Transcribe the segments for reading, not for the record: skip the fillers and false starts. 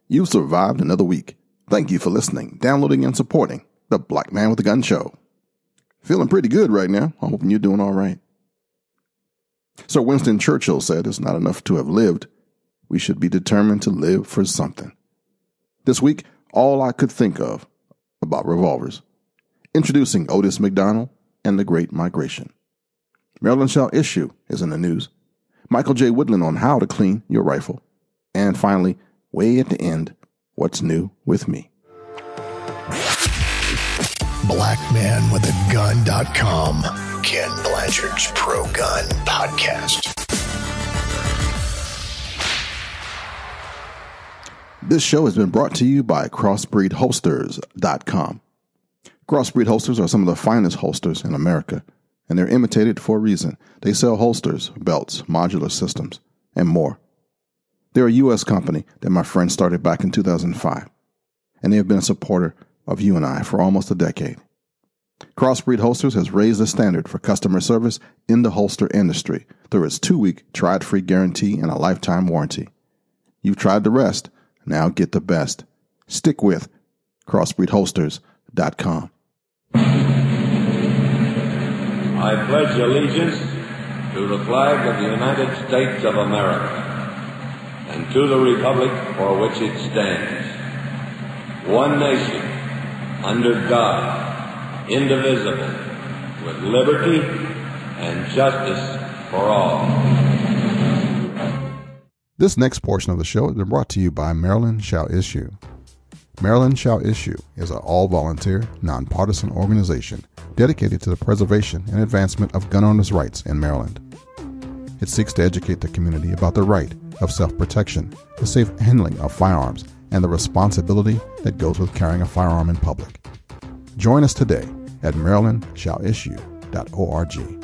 You've survived another week. Thank you for listening, downloading, and supporting the Black Man with a Gun Show. Feeling pretty good right now. I'm hoping you're doing all right. Sir Winston Churchill said it's not enough to have lived. We should be determined to live for something. This week, all I could think of about revolvers. Introducing Otis McDonald and the Great Migration. Maryland shall issue is in the news. Michael J. Woodland on how to clean your rifle. And finally, way at the end, what's new with me. BlackManWithAGun.com, Ken Blanchard's Pro Gun Podcast. This show has been brought to you by CrossbreedHolsters.com. Crossbreed holsters are some of the finest holsters in America, and they're imitated for a reason. They sell holsters, belts, modular systems, and more. They're a U.S. company that my friend started back in 2005, and they have been a supporter of you and I for almost a decade. Crossbreed Holsters has raised the standard for customer service in the holster industry through its 2-week tried-free guarantee and a lifetime warranty. You've tried the rest. Now get the best. Stick with CrossbreedHolsters.com. I pledge allegiance to the flag of the United States of America and to the republic for which it stands, one nation, under God, indivisible, with liberty and justice for all. This next portion of the show has been brought to you by Maryland Shall Issue. Maryland Shall Issue is an all-volunteer, nonpartisan organization dedicated to the preservation and advancement of gun owners' rights in Maryland. It seeks to educate the community about the right of self-protection, the safe handling of firearms, and the responsibility that goes with carrying a firearm in public. Join us today at marylandshallissue.org.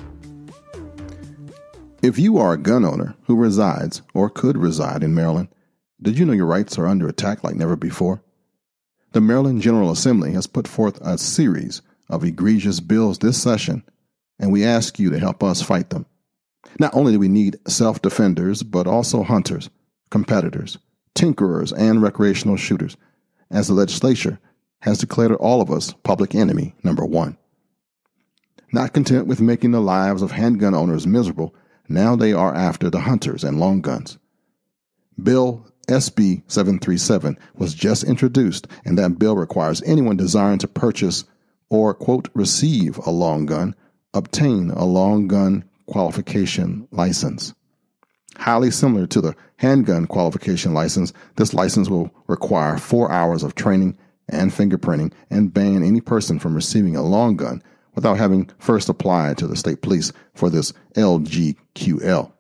If you are a gun owner who resides or could reside in Maryland, did you know your rights are under attack like never before? The Maryland General Assembly has put forth a series of egregious bills this session, and we ask you to help us fight them. Not only do we need self-defenders, but also hunters, competitors, tinkerers, and recreational shooters, as the legislature has declared all of us public enemy number one. Not content with making the lives of handgun owners miserable, now they are after the hunters and long guns. Bill SB 737 was just introduced, and that bill requires anyone desiring to purchase or, quote, receive a long gun, obtain a long gun qualification license. Highly similar to the handgun qualification license, this license will require 4 hours of training and fingerprinting and ban any person from receiving a long gun without having first applied to the state police for this LGQL.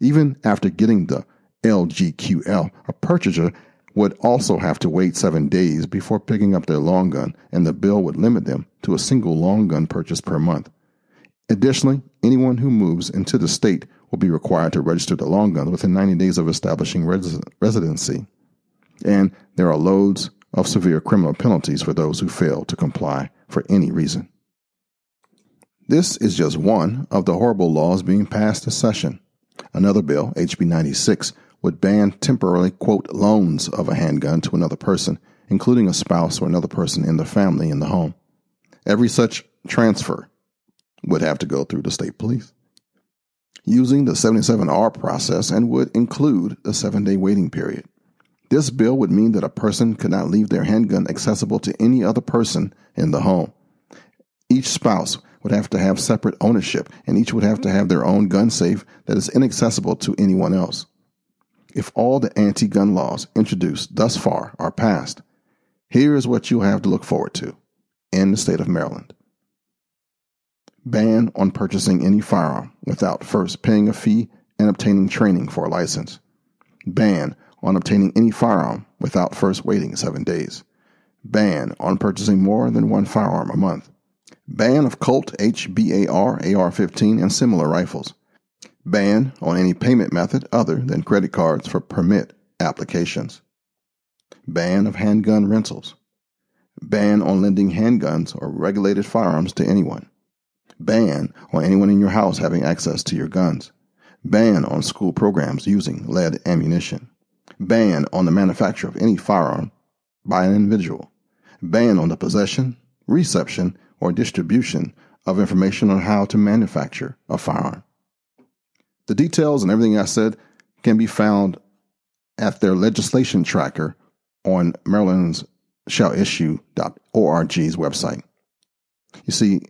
Even after getting the LGQL, a purchaser would also have to wait 7 days before picking up their long gun, and the bill would limit them to a single long gun purchase per month. Additionally, anyone who moves into the state will be required to register the long gun within 90 days of establishing residency. And there are loads of severe criminal penalties for those who fail to comply for any reason. This is just one of the horrible laws being passed this session. Another bill, HB 96, would ban temporarily, quote, loans of a handgun to another person, including a spouse or another person in the family in the home. Every such transfer would have to go through the state police using the 77R process and would include the 7-day waiting period. This bill would mean that a person could not leave their handgun accessible to any other person in the home. Each spouse would have to have separate ownership, and each would have to have their own gun safe that is inaccessible to anyone else. If all the anti-gun laws introduced thus far are passed, here is what you'll have to look forward to in the state of Maryland. Ban on purchasing any firearm without first paying a fee and obtaining training for a license. Ban on obtaining any firearm without first waiting 7 days. Ban on purchasing more than one firearm a month. Ban of Colt HBAR, AR-15, and similar rifles. Ban on any payment method other than credit cards for permit applications. Ban of handgun rentals. Ban on lending handguns or regulated firearms to anyone. Ban on anyone in your house having access to your guns. Ban on school programs using lead ammunition. ban on the manufacture of any firearm by an individual, ban on the possession, reception, or distribution of information on how to manufacture a firearm. The details and everything I said can be found at their legislation tracker on Maryland's shallissue.org's website. You see,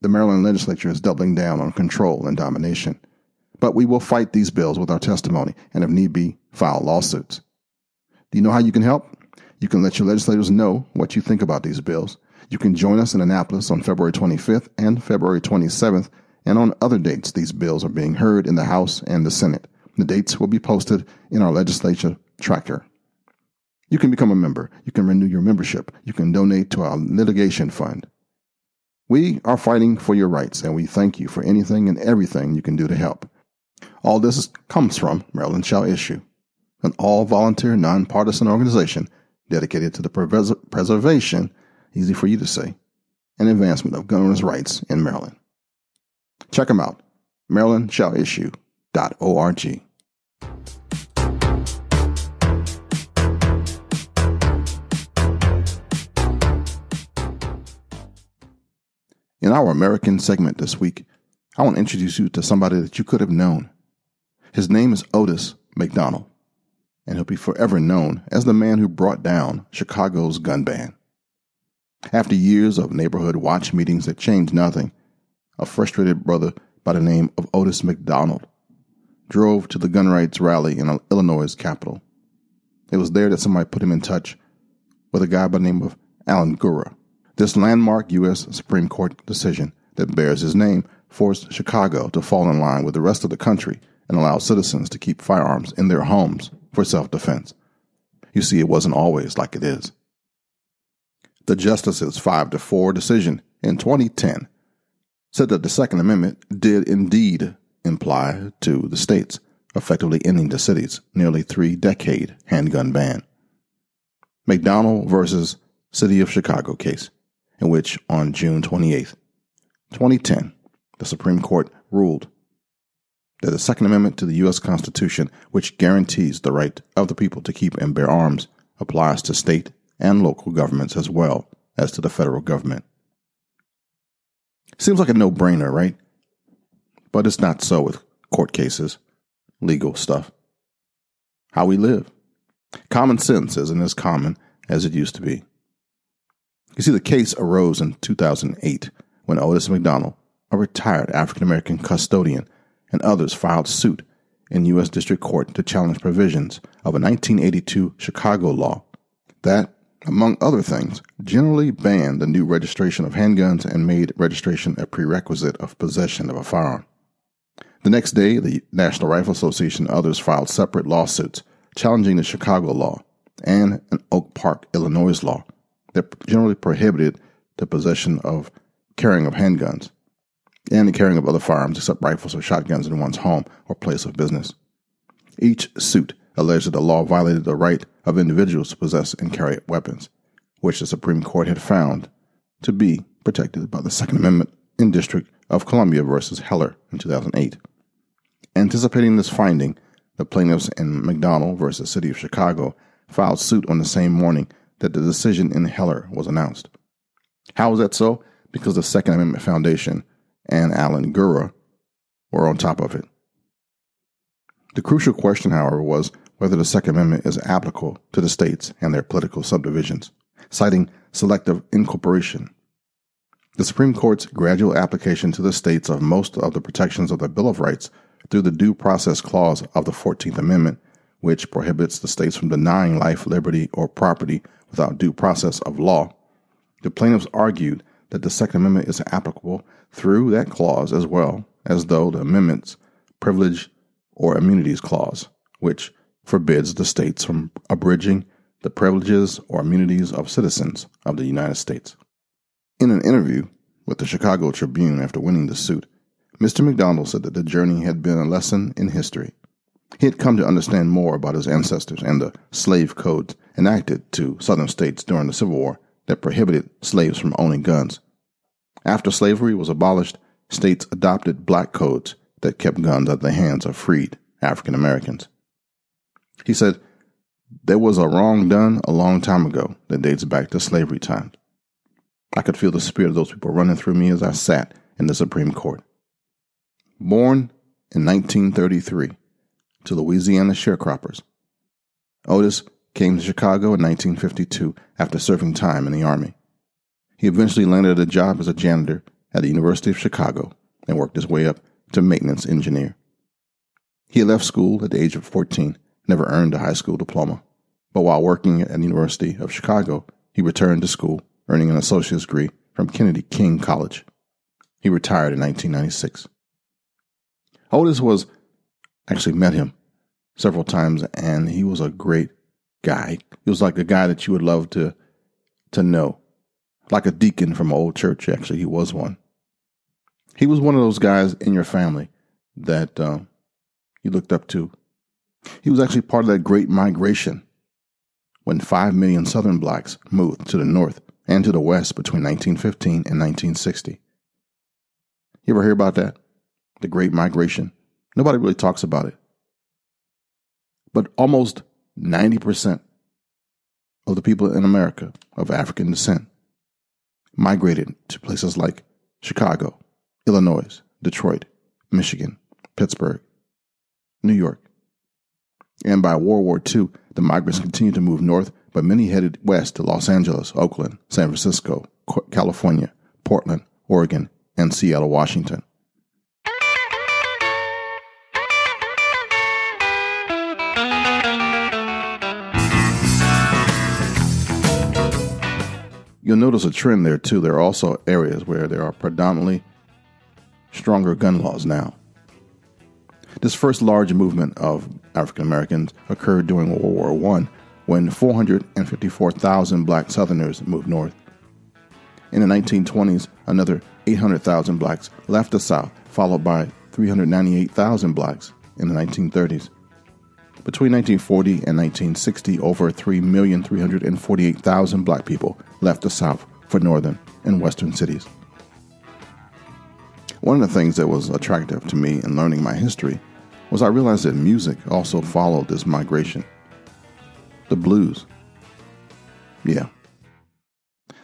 the Maryland legislature is doubling down on control and domination, but we will fight these bills with our testimony and, if need be, file lawsuits. Do you know how you can help? You can let your legislators know what you think about these bills. You can join us in Annapolis on February 25th and February 27th, and on other dates these bills are being heard in the House and the Senate. The dates will be posted in our legislature tracker. You can become a member. You can renew your membership. You can donate to our litigation fund. We are fighting for your rights, and we thank you for anything and everything you can do to help. All this comes from Maryland Shall Issue, an all-volunteer, nonpartisan organization dedicated to the preservation, easy for you to say, and advancement of gun owners' rights in Maryland. Check them out, marylandshallissue.org. In our American segment this week, I want to introduce you to somebody that you could have known. His name is Otis McDonald, and he'll be forever known as the man who brought down Chicago's gun ban. After years of neighborhood watch meetings that changed nothing, a frustrated brother by the name of Otis McDonald drove to the gun rights rally in Illinois' capital. It was there that somebody put him in touch with a guy by the name of Alan Gura. This landmark U.S. Supreme Court decision that bears his name forced Chicago to fall in line with the rest of the country and allow citizens to keep firearms in their homes for self-defense. You see, it wasn't always like it is. The Justices' 5-4 decision in 2010 said that the Second Amendment did indeed imply to the states, effectively ending the city's nearly 3-decade handgun ban. McDonald versus City of Chicago case, in which on June 28, 2010, the Supreme Court ruled that the Second Amendment to the U.S. Constitution, which guarantees the right of the people to keep and bear arms, applies to state and local governments as well as to the federal government. Seems like a no-brainer, right? But it's not so with court cases, legal stuff. How we live. Common sense isn't as common as it used to be. You see, the case arose in 2008 when Otis McDonald, a retired African-American custodian, and others filed suit in U.S. District Court to challenge provisions of a 1982 Chicago law that, among other things, generally banned the new registration of handguns and made registration a prerequisite of possession of a firearm. The next day, the National Rifle Association and others filed separate lawsuits challenging the Chicago law and an Oak Park, Illinois law that generally prohibited the possession of carrying of handguns and the carrying of other firearms except rifles or shotguns in one's home or place of business. Each suit alleged that the law violated the right of individuals to possess and carry weapons, which the Supreme Court had found to be protected by the Second Amendment in District of Columbia versus Heller in 2008. Anticipating this finding, the plaintiffs in McDonald versus City of Chicago filed suit on the same morning that the decision in Heller was announced. How was that so? Because the Second Amendment Foundation and Alan Gura were on top of it. The crucial question, however, was whether the Second Amendment is applicable to the states and their political subdivisions, citing selective incorporation. The Supreme Court's gradual application to the states of most of the protections of the Bill of Rights through the Due Process Clause of the 14th Amendment, which prohibits the states from denying life, liberty, or property without due process of law. The plaintiffs argued that the Second Amendment is applicable through that clause as well as though the amendment's privilege or immunities clause, which forbids the states from abridging the privileges or immunities of citizens of the United States. In an interview with the Chicago Tribune after winning the suit, Mr. McDonald said that the journey had been a lesson in history. He had come to understand more about his ancestors and the slave codes enacted to southern states during the Civil War that prohibited slaves from owning guns. After slavery was abolished, states adopted black codes that kept guns out of the hands of freed African Americans. He said, There was a wrong done a long time ago that dates back to slavery times. I could feel the spirit of those people running through me as I sat in the Supreme Court. Born in 1933 to Louisiana sharecroppers, Otis came to Chicago in 1952 after serving time in the Army. He eventually landed a job as a janitor at the University of Chicago and worked his way up to maintenance engineer. He left school at the age of 14, never earned a high school diploma, but while working at the University of Chicago, he returned to school, earning an associate's degree from Kennedy King College. He retired in 1996. Otis actually met him several times, and he was a great guy. He was like a guy that you would love to know, like a deacon from an old church. Actually, he was one. He was one of those guys in your family that you looked up to. He was actually part of that great migration when 5 million Southern blacks moved to the North and to the West between 1915 and 1960. You ever hear about that? The Great Migration? Nobody really talks about it. But almost 90% of the people in America of African descent migrated to places like Chicago, Illinois, Detroit, Michigan, Pittsburgh, New York. And by World War II, the migrants continued to move north, but many headed west to Los Angeles, Oakland, San Francisco, California, Portland, Oregon, and Seattle, Washington. You'll notice a trend there, too. There are also areas where there are predominantly stronger gun laws now. This first large movement of African Americans occurred during World War I, when 454,000 black Southerners moved north. In the 1920s, another 800,000 blacks left the South, followed by 398,000 blacks in the 1930s. Between 1940 and 1960, over 3,348,000 black people left the South for northern and western cities. One of the things that was attractive to me in learning my history was I realized that music also followed this migration. The blues. Yeah.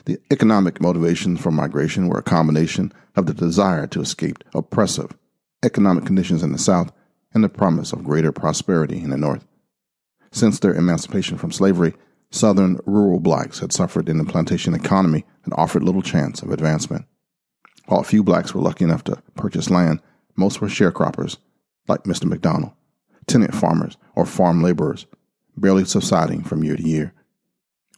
The economic motivations for migration were a combination of the desire to escape oppressive economic conditions in the South and the promise of greater prosperity in the North. Since their emancipation from slavery, Southern rural blacks had suffered in the plantation economy and offered little chance of advancement. While a few blacks were lucky enough to purchase land, most were sharecroppers, like Mr. McDonald, tenant farmers, or farm laborers, barely subsiding from year to year.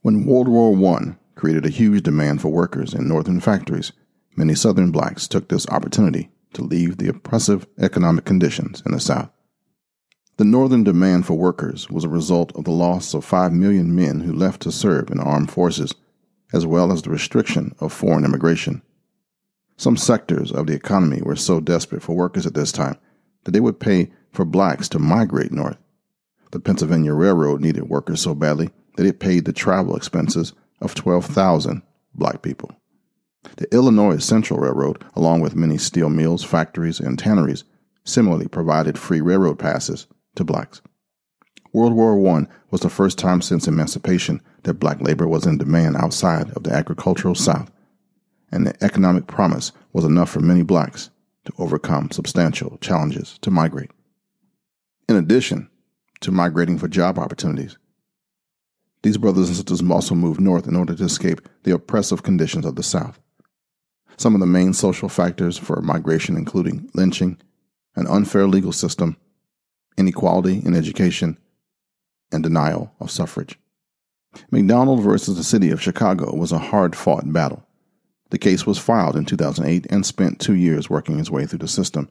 When World War I created a huge demand for workers in northern factories, many Southern blacks took this opportunity to leave the oppressive economic conditions in the South. The northern demand for workers was a result of the loss of 5 million men who left to serve in the armed forces, as well as the restriction of foreign immigration. Some sectors of the economy were so desperate for workers at this time that they would pay for blacks to migrate north. The Pennsylvania Railroad needed workers so badly that it paid the travel expenses of 12,000 black people. The Illinois Central Railroad, along with many steel mills, factories, and tanneries, similarly provided free railroad passes to blacks. World War I was the first time since emancipation that black labor was in demand outside of the agricultural South, and the economic promise was enough for many blacks to overcome substantial challenges to migrate. In addition to migrating for job opportunities, these brothers and sisters also moved north in order to escape the oppressive conditions of the South. Some of the main social factors for migration including lynching, an unfair legal system, inequality in education, and denial of suffrage. McDonald versus the city of Chicago was a hard-fought battle. The case was filed in 2008 and spent 2 years working its way through the system.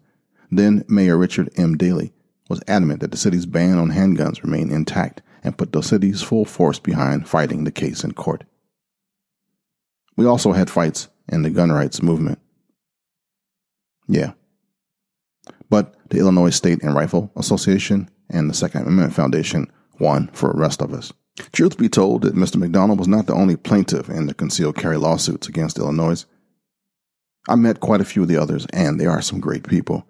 Then Mayor Richard M. Daley was adamant that the city's ban on handguns remain intact and put the city's full force behind fighting the case in court. We also had fights in the gun rights movement. Yeah. But the Illinois State and Rifle Association and the Second Amendment Foundation won for the rest of us. Truth be told, that Mr. McDonald was not the only plaintiff in the concealed carry lawsuits against Illinois. I met quite a few of the others, and they are some great people.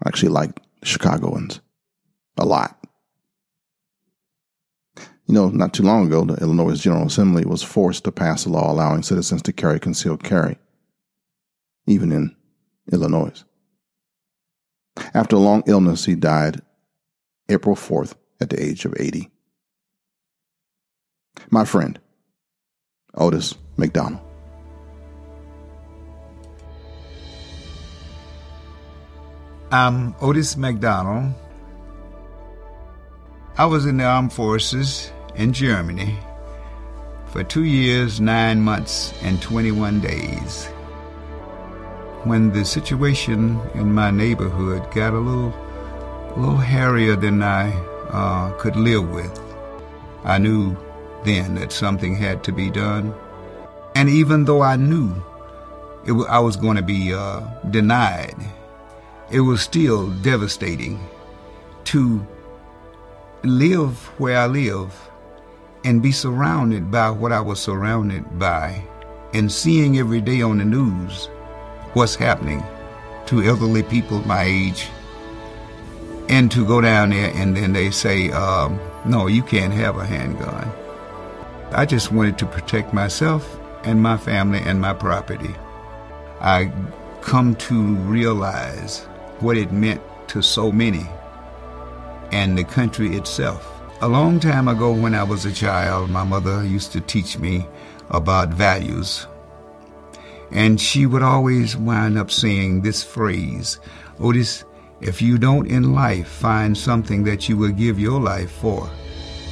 I actually like Chicagoans a lot. Not too long ago, the Illinois General Assembly was forced to pass a law allowing citizens to carry concealed carry, even in Illinois. After a long illness, he died April 4th at the age of 80. My friend, Otis McDonald. I'm Otis McDonald. I was in the armed forces in Germany for 2 years, 9 months, and 21 days. When the situation in my neighborhood got a little hairier than I could live with, I knew then that something had to be done. And even though I knew I was going to be denied, it was still devastating to live where I live and be surrounded by what I was surrounded by, and seeing every day on the news what's happening to elderly people my age, and to go down there and then they say, no, you can't have a handgun. I just wanted to protect myself and my family and my property. I come to realize what it meant to so many and the country itself. A long time ago when I was a child, my mother used to teach me about values. And she would always wind up saying this phrase, Otis, if you don't in life find something that you will give your life for,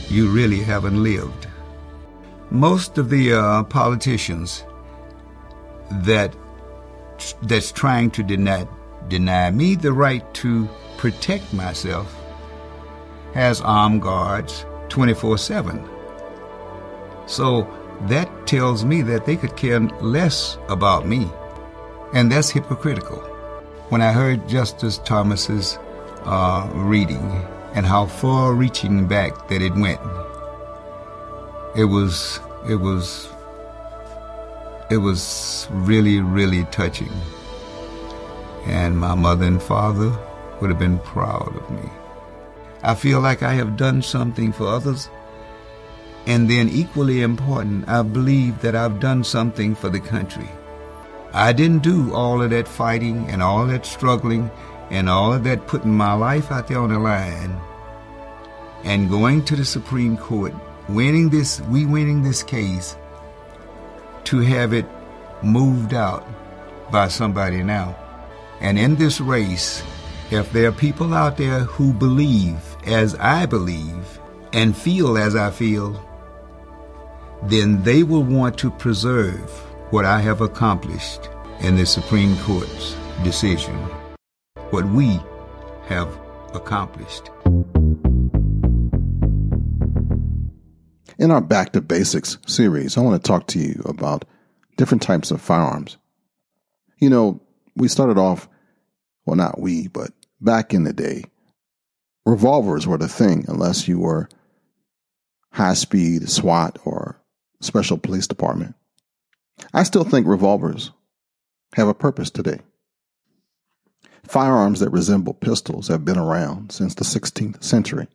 you really haven't lived. Most of the politicians that's trying to deny me the right to protect myself has armed guards 24/7. So that tells me that they could care less about me, and that's hypocritical. When I heard Justice Thomas's reading and how far-reaching back that it went, it was really, really touching. And my mother and father would have been proud of me. I feel like I have done something for others, and then equally important, I believe that I've done something for the country. I didn't do all of that fighting and all that struggling and all of that putting my life out there on the line and going to the Supreme Court, winning this case, to have it moved out by somebody now. And in this race, if there are people out there who believe as I believe and feel as I feel, then they will want to preserve what I have accomplished in the Supreme Court's decision, what we have accomplished. In our Back to Basics series, I want to talk to you about different types of firearms. We started off, well, not we, but back in the day, revolvers were the thing unless you were high-speed SWAT or Special Police Department. I still think revolvers have a purpose today. Firearms that resemble pistols have been around since the 16th century.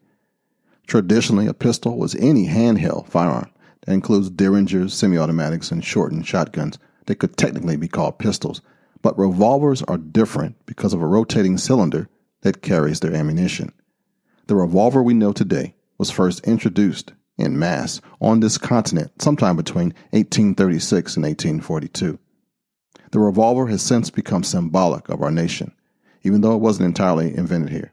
Traditionally, a pistol was any handheld firearm. That includes derringers, semi-automatics, and shortened shotguns. They could technically be called pistols. But revolvers are different because of a rotating cylinder that carries their ammunition. The revolver we know today was first introduced en masse on this continent sometime between 1836 and 1842. The revolver has since become symbolic of our nation, even though it wasn't entirely invented here.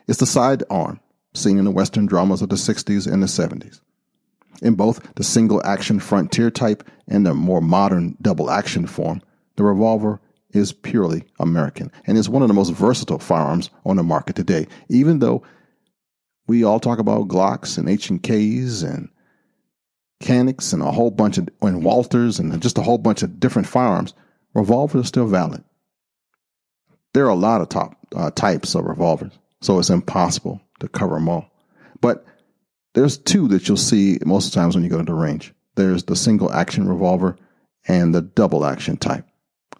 It's the sidearm seen in the Western dramas of the 60s and the 70s. In both the single-action frontier type and the more modern double-action form, the revolver is purely American and is one of the most versatile firearms on the market today. Even though we all talk about Glocks and H&Ks and Canics and and Walters and just a whole bunch of different firearms, revolvers are still valid. There are a lot of types of revolvers, so it's impossible to cover them all. But there's two that you'll see most of the times when you go to the range. There's the single-action revolver and the double-action type,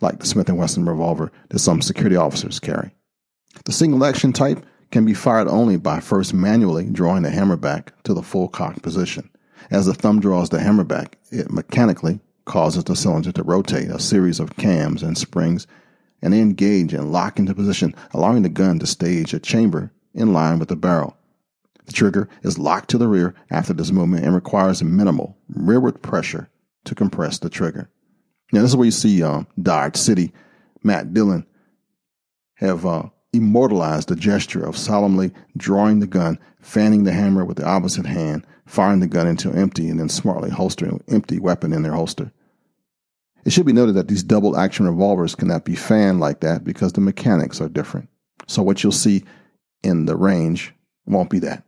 like the Smith & Wesson revolver that some security officers carry. The single-action type can be fired only by first manually drawing the hammer back to the full cock position. As the thumb draws the hammer back, it mechanically causes the cylinder to rotate a series of cams and springs, and they engage and lock into position, allowing the gun to stage a chamber in line with the barrel. The trigger is locked to the rear after this movement and requires minimal rearward pressure to compress the trigger. Now, this is where you see Dodge City, Matt Dillon, have immortalized the gesture of solemnly drawing the gun, fanning the hammer with the opposite hand, firing the gun into empty, and then smartly holstering an empty weapon in their holster. It should be noted that these double-action revolvers cannot be fanned like that because the mechanics are different. So what you'll see in the range won't be that.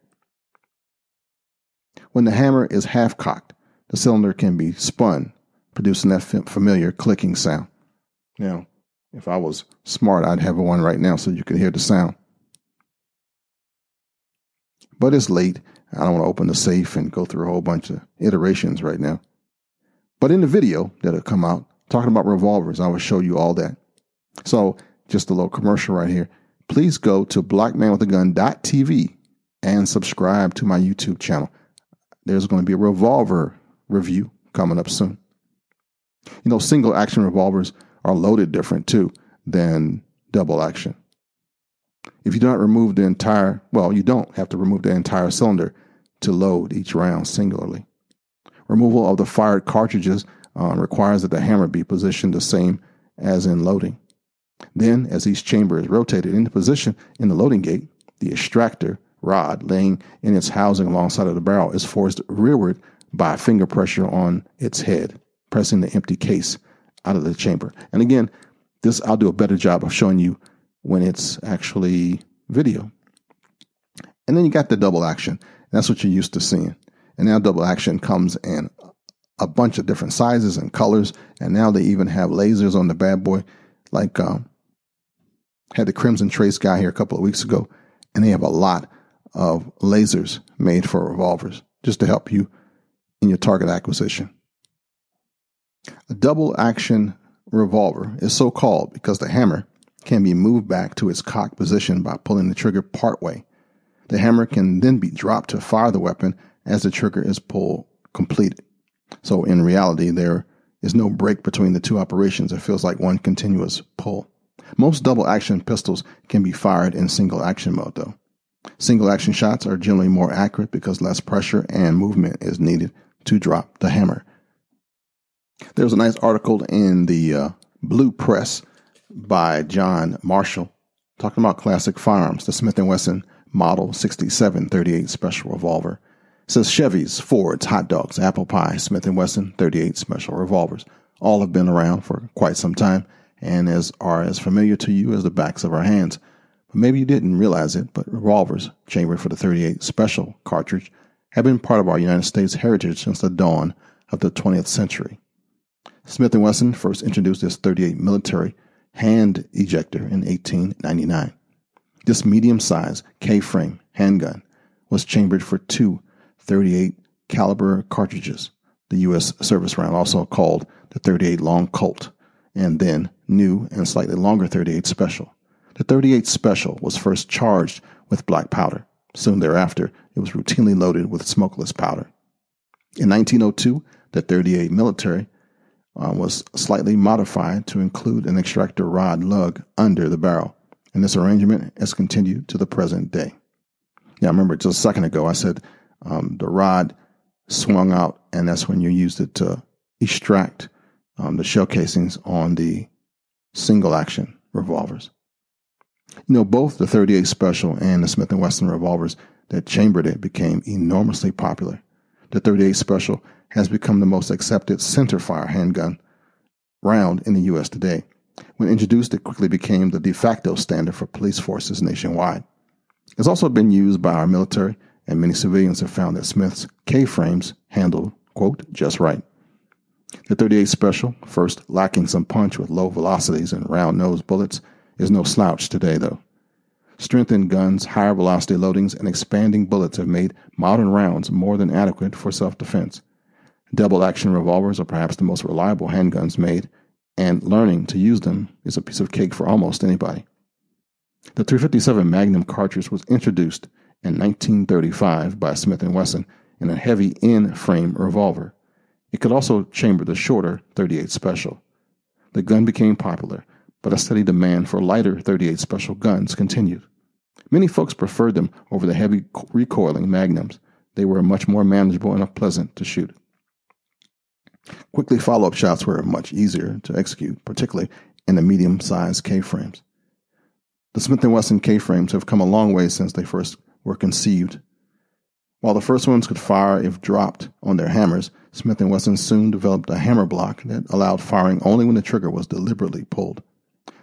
When the hammer is half-cocked, the cylinder can be spun, producing that familiar clicking sound. Now, if I was smart, I'd have one right now so you could hear the sound. But it's late. I don't want to open the safe and go through a whole bunch of iterations right now. But in the video that'll come out, talking about revolvers, I will show you all that. So, just a little commercial right here. Please go to blackmanwithagun.tv and subscribe to my YouTube channel. There's going to be a revolver review coming up soon. You know, single action revolvers are loaded different too than double action. If you do not remove the entire, you don't have to remove the entire cylinder to load each round singularly. Removal of the fired cartridges requires that the hammer be positioned the same as in loading. Then, as each chamber is rotated into position in the loading gate, the extractor rod laying in its housing alongside of the barrel is forced rearward by finger pressure on its head, pressing the empty case out of the chamber. And again, this I'll do a better job of showing you when it's actually video. And then you got the double action. That's what you're used to seeing. And now double action comes in a bunch of different sizes and colors. And now they even have lasers on the bad boy. Like had the Crimson Trace guy here a couple of weeks ago. And they have a lot of lasers made for revolvers just to help you in your target acquisition. A double action revolver is so called because the hammer can be moved back to its cock position by pulling the trigger partway. The hammer can then be dropped to fire the weapon as the trigger is pulled completed. So in reality, there is no break between the two operations. It feels like one continuous pull. Most double action pistols can be fired in single action mode though. Single action shots are generally more accurate because less pressure and movement is needed to drop the hammer. There's a nice article in the Blue Press by John Marshall talking about classic firearms, the Smith & Wesson Model 67 38 Special Revolver. It says Chevys, Fords, hot dogs, apple pie, Smith & Wesson 38 Special Revolvers. All have been around for quite some time and are as familiar to you as the backs of our hands. But maybe you didn't realize it, but revolvers chambered for the 38 Special cartridge have been part of our United States heritage since the dawn of the 20th century. Smith & Wesson first introduced this 38 military hand ejector in 1899. This medium-sized K-frame handgun was chambered for two 38 caliber cartridges, the U.S. service round, also called the 38 Long Colt, and then new and slightly longer 38 Special. The 38 Special was first charged with black powder. Soon thereafter, it was routinely loaded with smokeless powder. In 1902, the 38 military was slightly modified to include an extractor rod lug under the barrel, and this arrangement has continued to the present day. Now, remember, just a second ago, I said the rod swung out, and that's when you used it to extract the shell casings on the single-action revolvers. You know, both the 38 Special and the Smith & Wesson revolvers that chambered it became enormously popular. The 38 Special has become the most accepted centerfire handgun round in the U.S. today. When introduced, it quickly became the de facto standard for police forces nationwide. It's also been used by our military, and many civilians have found that Smith's K-frames handled, quote, just right. The 38 Special, first lacking some punch with low velocities and round-nosed bullets, is no slouch today, though. Strengthened guns, higher velocity loadings, and expanding bullets have made modern rounds more than adequate for self-defense. Double-action revolvers are perhaps the most reliable handguns made, and learning to use them is a piece of cake for almost anybody. The .357 Magnum cartridge was introduced in 1935 by Smith & Wesson in a heavy in-frame revolver. It could also chamber the shorter .38 Special. The gun became popular, but a steady demand for lighter .38 Special guns continued. Many folks preferred them over the heavy recoiling Magnums. They were much more manageable and pleasant to shoot. Quickly follow-up shots were much easier to execute, particularly in the medium-sized K-frames. The Smith & Wesson K-frames have come a long way since they first were conceived. While the first ones could fire if dropped on their hammers, Smith & Wesson soon developed a hammer block that allowed firing only when the trigger was deliberately pulled.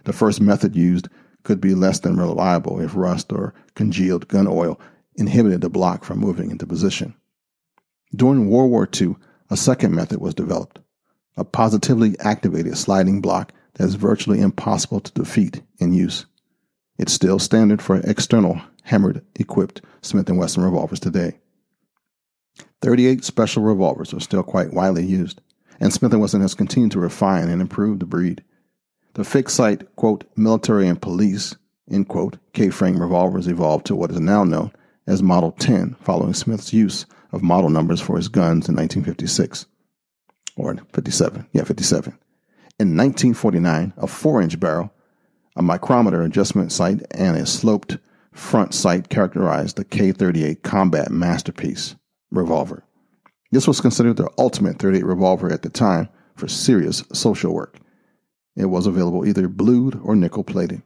The first method used could be less than reliable if rust or congealed gun oil inhibited the block from moving into position. During World War II, a second method was developed, a positively activated sliding block that is virtually impossible to defeat in use. It's still standard for external hammered-equipped Smith & Wesson revolvers today. .38 Special revolvers are still quite widely used, and Smith & Wesson has continued to refine and improve the breed. The fixed-sight, quote, military and police, end quote, K-frame revolvers evolved to what is now known as Model 10, following Smith's use of model numbers for his guns in 1956. Or 57. In 1949, a 4-inch barrel, a micrometer adjustment sight, and a sloped front sight characterized the K-38 Combat Masterpiece revolver. This was considered the ultimate .38 revolver at the time for serious social work. It was available either blued or nickel-plated.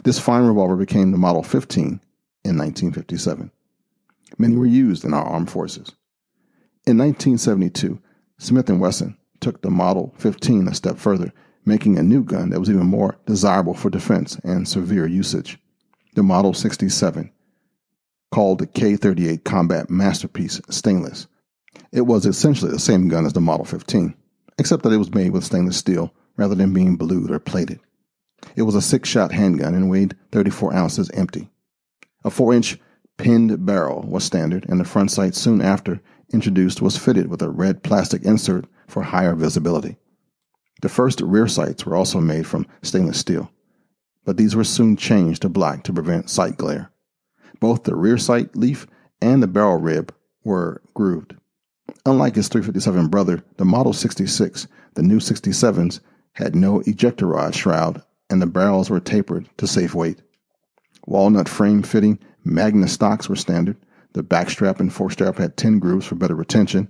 This fine revolver became the Model 15 in 1957. Many were used in our armed forces. In 1972, Smith & Wesson took the Model 15 a step further, making a new gun that was even more desirable for defense and severe usage. The Model 67, called the K-38 Combat Masterpiece Stainless. It was essentially the same gun as the Model 15, except that it was made with stainless steel rather than being blued or plated. It was a 6-shot handgun and weighed 34 ounces empty. A 4-inch pinned barrel was standard, and the front sight soon after introduced was fitted with a red plastic insert for higher visibility. The first rear sights were also made from stainless steel, but these were soon changed to black to prevent sight glare. Both the rear sight leaf and the barrel rib were grooved. Unlike its .357 brother, the Model 66, the new 67s, had no ejector rod shroud, and the barrels were tapered to save weight. Walnut frame fitting Magna stocks were standard. The backstrap and forestrap had 10 grooves for better retention.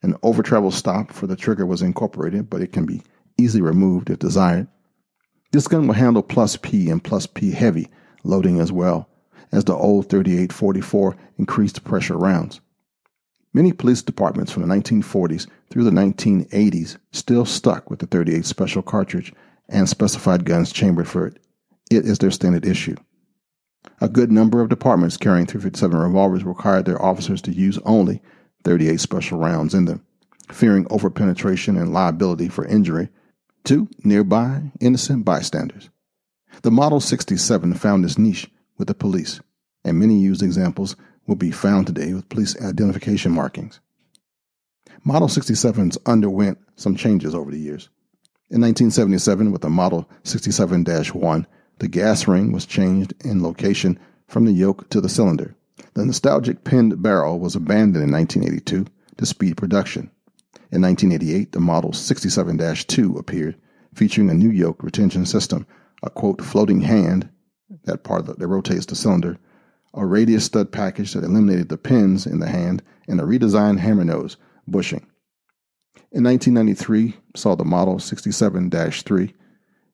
An over-travel stop for the trigger was incorporated, but it can be easily removed if desired. This gun will handle plus P and plus P heavy loading as well as the old .38-44 increased pressure rounds. Many police departments from the 1940s through the 1980s still stuck with the .38 Special cartridge and specified guns chambered for it. It is their standard issue. A good number of departments carrying .357 revolvers required their officers to use only .38 Special rounds in them, fearing overpenetration and liability for injury to nearby innocent bystanders. The Model 67 found its niche with the police, and many used examples will be found today with police identification markings. Model 67s underwent some changes over the years. In 1977, with the Model 67-1, the gas ring was changed in location from the yoke to the cylinder. The nostalgic pinned barrel was abandoned in 1982 to speed production. In 1988, the Model 67-2 appeared, featuring a new yoke retention system, a quote floating hand, that part that rotates the cylinder, a radius stud package that eliminated the pins in the hand, and a redesigned hammer nose bushing. In 1993, saw the Model 67-3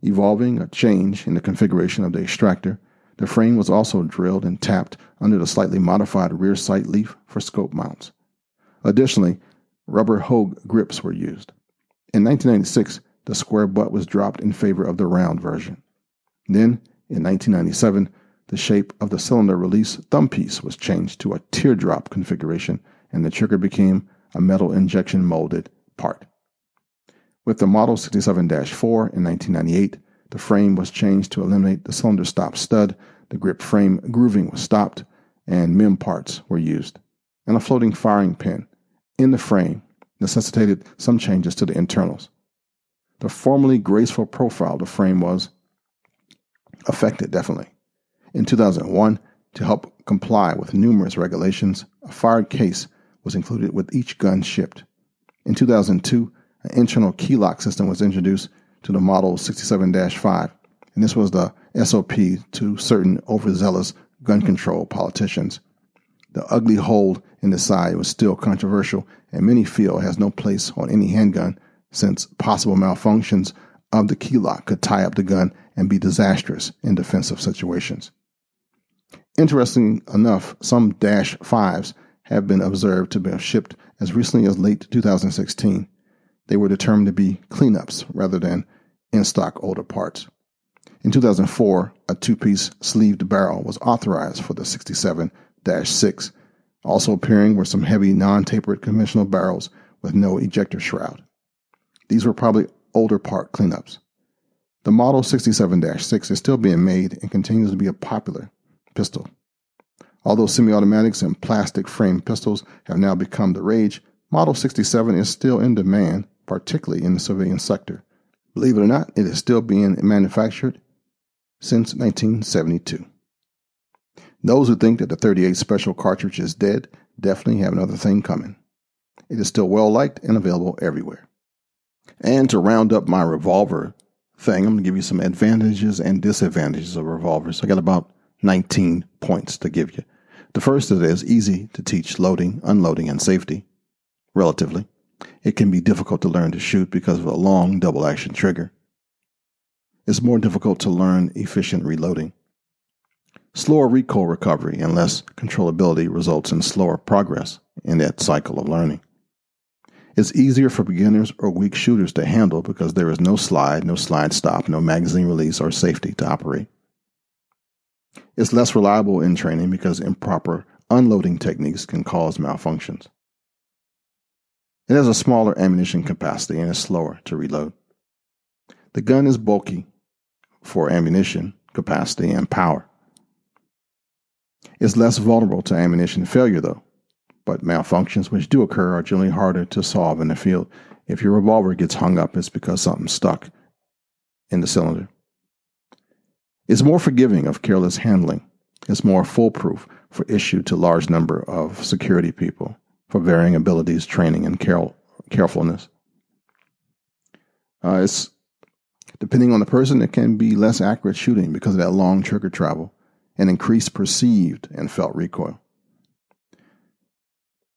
evolving a change in the configuration of the extractor. The frame was also drilled and tapped under the slightly modified rear sight leaf for scope mounts. Additionally, rubber Hogue grips were used. In 1996, the square butt was dropped in favor of the round version. Then, in 1997, the shape of the cylinder release thumb piece was changed to a teardrop configuration, and the trigger became a metal injection molded part. With the Model 67-4 in 1998, the frame was changed to eliminate the cylinder stop stud, the grip frame grooving was stopped, and MIM parts were used, and a floating firing pin in the frame necessitated some changes to the internals. The formerly graceful profile of the frame was affected, definitely. In 2001, to help comply with numerous regulations, a fired case was included with each gun shipped. In 2002, an internal key lock system was introduced to the Model 67-5, and this was the SOP to certain overzealous gun control politicians. The ugly hole in the side was still controversial, and many feel it has no place on any handgun since possible malfunctions of the key lock could tie up the gun and be disastrous in defensive situations. Interesting enough, some Dash 5s have been observed to be shipped as recently as late 2016. They were determined to be cleanups rather than in-stock older parts. In 2004, a two-piece sleeved barrel was authorized for the 67-6. Also appearing were some heavy non-tapered conventional barrels with no ejector shroud. These were probably older part cleanups. The Model 67-6 is still being made and continues to be a popular pistol. Although semi-automatics and plastic frame pistols have now become the rage, Model 67 is still in demand, particularly in the civilian sector. Believe it or not, it is still being manufactured since 1972. Those who think that the .38 Special cartridge is dead definitely have another thing coming. It is still well liked and available everywhere. And to round up my revolver thing, I'm going to give you some advantages and disadvantages of revolvers. I got about 19 points to give you. The first is it is easy to teach loading, unloading, and safety, relatively. It can be difficult to learn to shoot because of a long double-action trigger. It's more difficult to learn efficient reloading. Slower recoil recovery and less controllability results in slower progress in that cycle of learning. It's easier for beginners or weak shooters to handle because there is no slide stop, no magazine release or safety to operate. It's less reliable in training because improper unloading techniques can cause malfunctions. It has a smaller ammunition capacity and is slower to reload. The gun is bulky for ammunition capacity and power. It's less vulnerable to ammunition failure, though, but malfunctions which do occur are generally harder to solve in the field. If your revolver gets hung up, it's because something's stuck in the cylinder. It's more forgiving of careless handling. It's more foolproof for issue to large number of security people for varying abilities, training, and carefulness. It's depending on the person, it can be less accurate shooting because of that long trigger travel and increased perceived and felt recoil.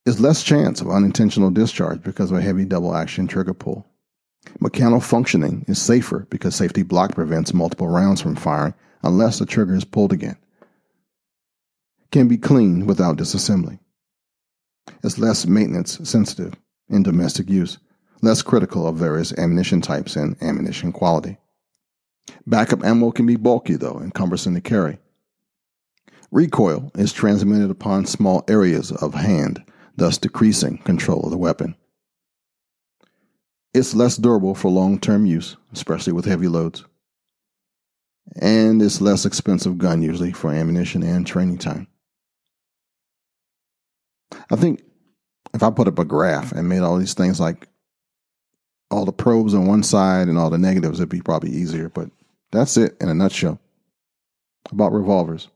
It's less chance of unintentional discharge because of a heavy double-action trigger pull. Mechanical functioning is safer because safety block prevents multiple rounds from firing unless the trigger is pulled again. Can be cleaned without disassembly. It's less maintenance sensitive in domestic use, less critical of various ammunition types and ammunition quality. Backup ammo can be bulky, though, and cumbersome to carry. Recoil is transmitted upon small areas of hand, thus decreasing control of the weapon. It's less durable for long-term use, especially with heavy loads. And it's less expensive gun usually for ammunition and training time. I think if I put up a graph and made all these things like all the pros on one side and all the negatives, it'd be probably easier. But that's it in a nutshell about revolvers.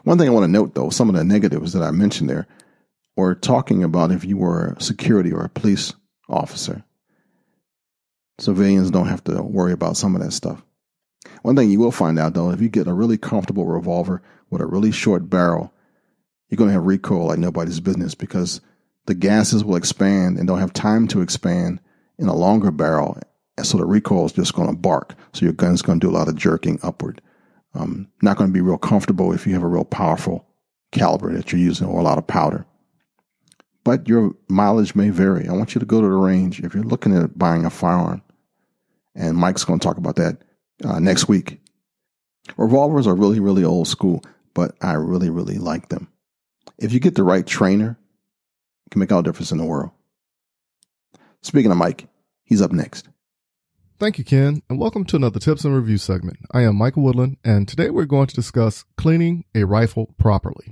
One thing I want to note, though, some of the negatives that I mentioned there were talking about if you were a security or a police officer. Civilians don't have to worry about some of that stuff. One thing you will find out, though, if you get a really comfortable revolver with a really short barrel, you're going to have recoil like nobody's business because the gases will expand and don't have time to expand in a longer barrel. And so the recoil is just going to bark. So your gun's going to do a lot of jerking upward. Not going to be real comfortable if you have a real powerful caliber that you're using or a lot of powder. But your mileage may vary. I want you to go to the range if you're looking at buying a firearm. And Mike's going to talk about that next week. Revolvers are really, really old school, but I really, really like them. If you get the right trainer, it can make all the difference in the world. Speaking of Mike, he's up next. Thank you, Ken, and welcome to another Tips and Review segment. I am Michael Woodland, and today we're going to discuss cleaning a rifle properly.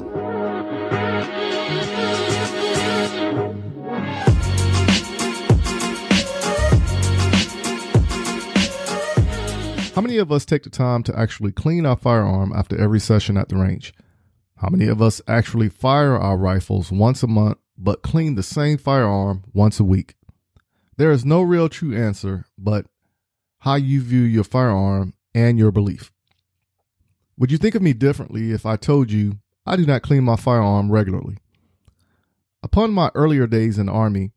How many many of us take the time to actually clean our firearm after every session at the range? How many of us actually fire our rifles once a month but clean the same firearm once a week? There is no real true answer, but how you view your firearm and your belief. Would you think of me differently if I told you I do not clean my firearm regularly? Upon my earlier days in the Army,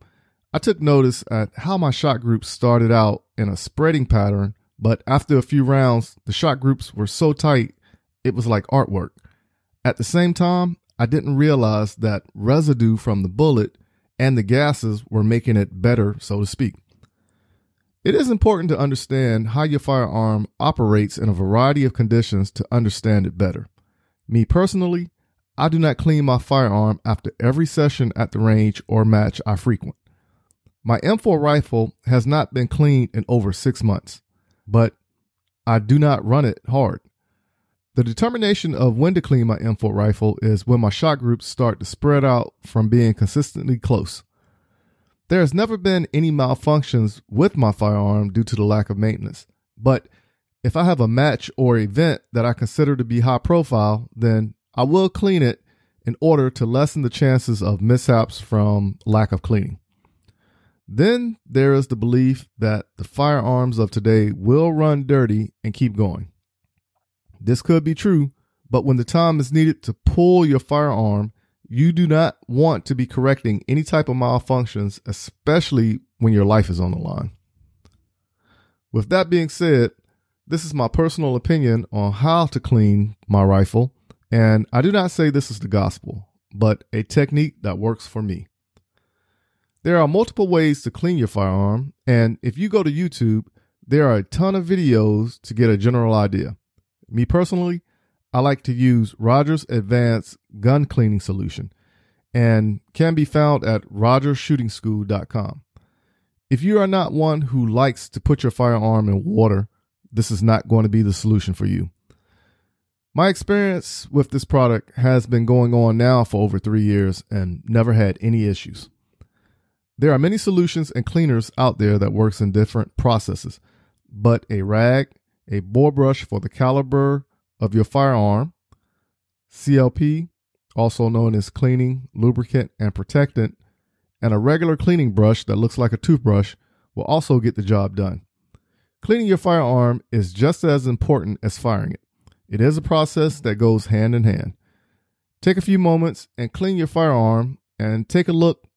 I took notice at how my shot groups started out in a spreading pattern, but after a few rounds, the shot groups were so tight, it was like artwork. At the same time, I didn't realize that residue from the bullet and the gases were making it better, so to speak. It is important to understand how your firearm operates in a variety of conditions to understand it better. Me personally, I do not clean my firearm after every session at the range or match I frequent. My M4 rifle has not been cleaned in over 6 months, but I do not run it hard. The determination of when to clean my M4 rifle is when my shot groups start to spread out from being consistently close. There has never been any malfunctions with my firearm due to the lack of maintenance, but if I have a match or event that I consider to be high profile, then I will clean it in order to lessen the chances of mishaps from lack of cleaning. Then there is the belief that the firearms of today will run dirty and keep going. This could be true, but when the time is needed to pull your firearm, you do not want to be correcting any type of malfunctions, especially when your life is on the line. With that being said, this is my personal opinion on how to clean my rifle, and I do not say this is the gospel, but a technique that works for me. There are multiple ways to clean your firearm, and if you go to YouTube, there are a ton of videos to get a general idea. Me personally, I like to use Rogers Advanced Gun Cleaning Solution and can be found at rogershootingschool.com. If you are not one who likes to put your firearm in water, this is not going to be the solution for you. My experience with this product has been going on now for over 3 years and never had any issues. There are many solutions and cleaners out there that works in different processes, but a rag, a bore brush for the caliber of your firearm, CLP, also known as cleaning, lubricant, and protectant, and a regular cleaning brush that looks like a toothbrush will also get the job done. Cleaning your firearm is just as important as firing it. It is a process that goes hand in hand. Take a few moments and clean your firearm and take a look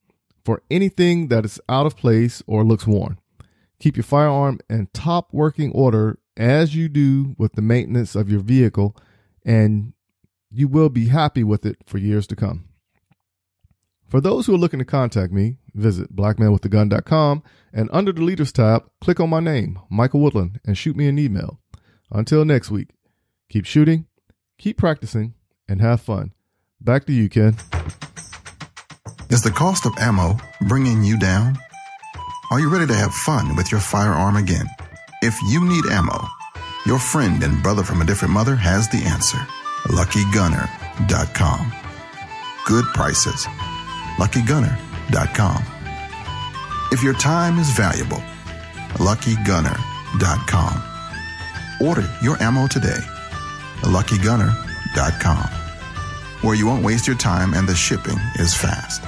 for anything that is out of place or looks worn. Keep your firearm in top working order as you do with the maintenance of your vehicle, and you will be happy with it for years to come. For those who are looking to contact me, visit blackmanwiththegun.com and under the Leaders tab, click on my name, Michael Woodland, and shoot me an email. Until next week, keep shooting, keep practicing, and have fun. Back to you, Ken. Is the cost of ammo bringing you down? Are you ready to have fun with your firearm again? If you need ammo, your friend and brother from a different mother has the answer. LuckyGunner.com. Good prices. LuckyGunner.com. If your time is valuable, LuckyGunner.com. Order your ammo today. LuckyGunner.com. Where you won't waste your time and the shipping is fast.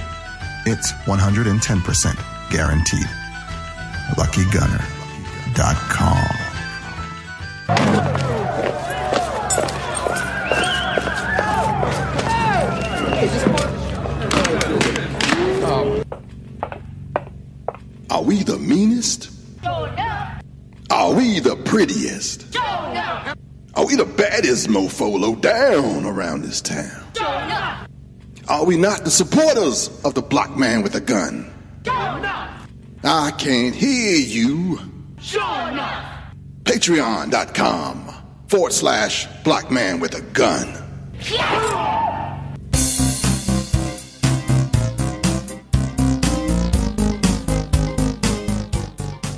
It's 110% guaranteed. LuckyGunner.com. Are we the meanest? Are we the prettiest? Are we the baddest mofo low down around this town? Are we not the supporters of the black man with a gun? I can't hear you. Patreon.com/black man with a gun.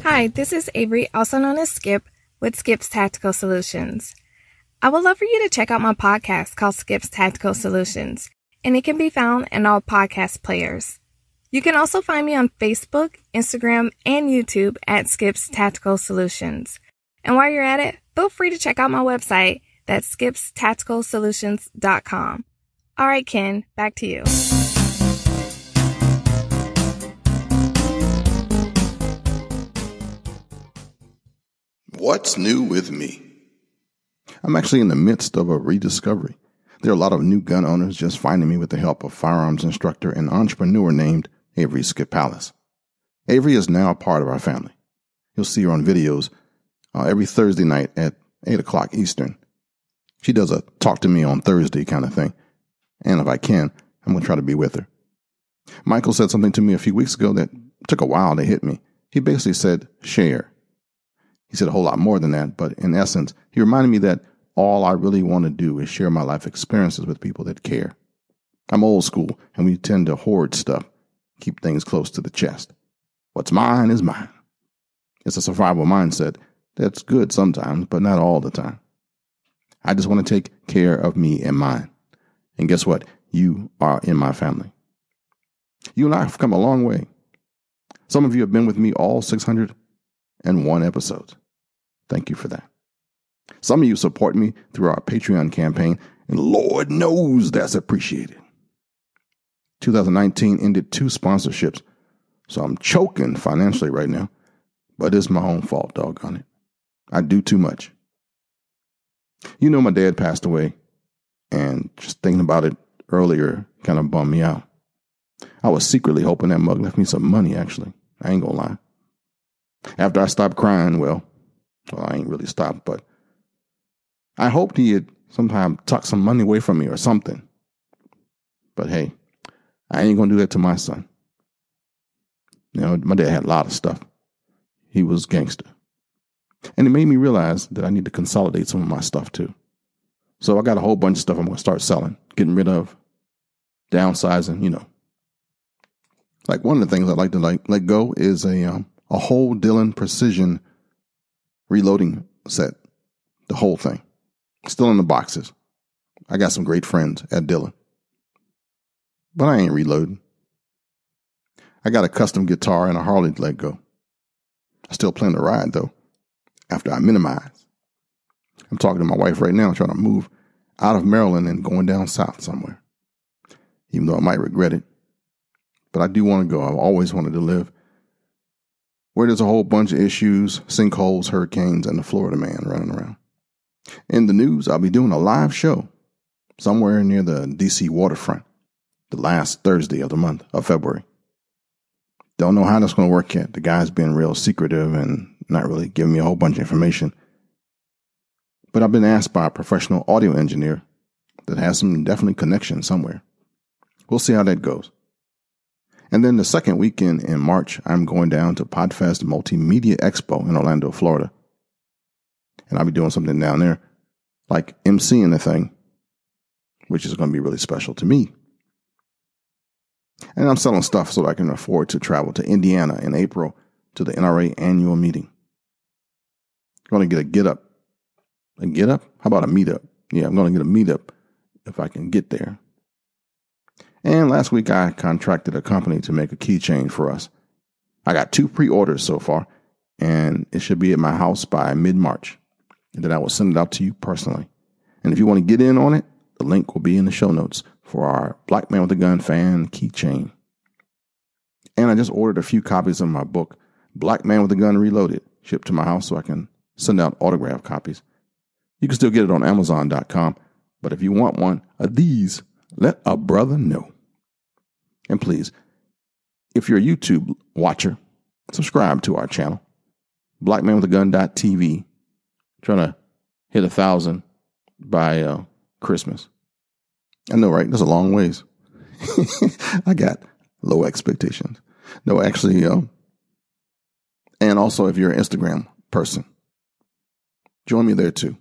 Hi, this is Avery, also known as Skip, with Skip's Tactical Solutions. I would love for you to check out my podcast called Skip's Tactical Solutions, and it can be found in all podcast players. You can also find me on Facebook, Instagram, and YouTube at Skip's Tactical Solutions. And while you're at it, feel free to check out my website. That's skipstacticalsolutions.com. All right, Ken, back to you. What's new with me? I'm actually in the midst of a rediscovery. There are a lot of new gun owners just finding me with the help of firearms instructor and entrepreneur named Avery Skip Palace. Avery is now a part of our family. You'll see her on videos every Thursday night at 8 o'clock Eastern. She does a talk to me on Thursday kind of thing. And if I can, I'm going to try to be with her. Michael said something to me a few weeks ago that took a while to hit me. He basically said, share. He said a whole lot more than that, but in essence, he reminded me that all I really want to do is share my life experiences with people that care. I'm old school, and we tend to hoard stuff, keep things close to the chest. What's mine is mine. It's a survival mindset that's good sometimes, but not all the time. I just want to take care of me and mine. And guess what? You are in my family. You and I have come a long way. Some of you have been with me all 601 episodes. Thank you for that. Some of you support me through our Patreon campaign, and Lord knows that's appreciated. 2019 ended 2 sponsorships, so I'm choking financially right now, but it's my own fault, doggone it. I do too much. You know, my dad passed away, and just thinking about it earlier kind of bummed me out. I was secretly hoping that mug left me some money, actually. I ain't gonna lie. After I stopped crying, well, I ain't really stopped, but I hoped he had sometime tucked some money away from me or something. But hey, I ain't gonna do that to my son. You know, my dad had a lot of stuff. He was gangster. And it made me realize that I need to consolidate some of my stuff too. So I got a whole bunch of stuff I'm going to start selling, getting rid of, downsizing, you know. Like one of the things I'd like to let go is a whole Dillon Precision reloading set. The whole thing. Still in the boxes. I got some great friends at Dillon. But I ain't reloading. I got a custom guitar and a Harley to let go. I still plan to ride though, after I minimize. I'm talking to my wife right now, trying to move out of Maryland and going down south somewhere. Even though I might regret it. But I do want to go. I've always wanted to live where there's a whole bunch of issues, sinkholes, hurricanes, and the Florida man running around. In the news, I'll be doing a live show somewhere near the D.C. waterfront the last Thursday of the month of February. Don't know how that's going to work yet. The guy's been real secretive and not really giving me a whole bunch of information. But I've been asked by a professional audio engineer that has some definitely connection somewhere. We'll see how that goes. And then the second weekend in March, I'm going down to Podfest Multimedia Expo in Orlando, Florida. And I'll be doing something down there, like emceeing the thing, which is going to be really special to me. And I'm selling stuff so that I can afford to travel to Indiana in April to the NRA annual meeting. I'm going to get a get up. A get up? How about a meetup? Yeah, I'm going to get a meetup if I can get there. And last week I contracted a company to make a keychain for us. I got 2 pre-orders so far, and it should be at my house by mid-March. And then I will send it out to you personally. And if you want to get in on it, the link will be in the show notes for our Black Man with a Gun fan keychain. And I just ordered a few copies of my book, Black Man with a Gun Reloaded, shipped to my house so I can send out autographed copies. You can still get it on Amazon.com, but if you want one of these, let a brother know. And please, if you're a YouTube watcher, subscribe to our channel, blackmanwithagun.tv. Trying to hit 1,000 by Christmas. I know, right? That's a long ways. I got low expectations. No, actually, and also if you're an Instagram person, join me there too.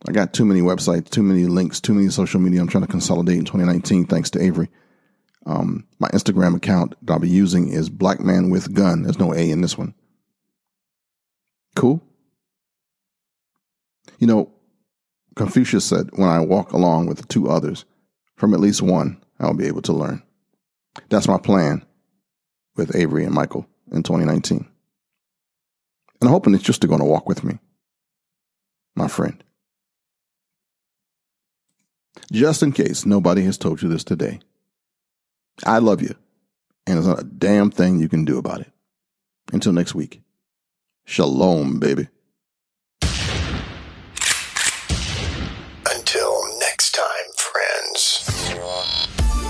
I got too many websites, too many links, too many social media. I'm trying to consolidate in 2019 thanks to Avery. My Instagram account that I'll be using is Black Man with Gun. There's no A in this one. Cool. You know, Confucius said, when I walk along with 2 others, from at least one, I'll be able to learn. That's my plan with Avery and Michael in 2019. And I'm hoping it's just going to walk with me. my friend. Just in case nobody has told you this today, I love you, and there's not a damn thing you can do about it. Until next week, shalom, baby. Until next time, friends.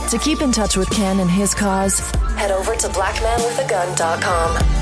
To keep in touch with Ken and his cause, head over to blackmanwithagun.com.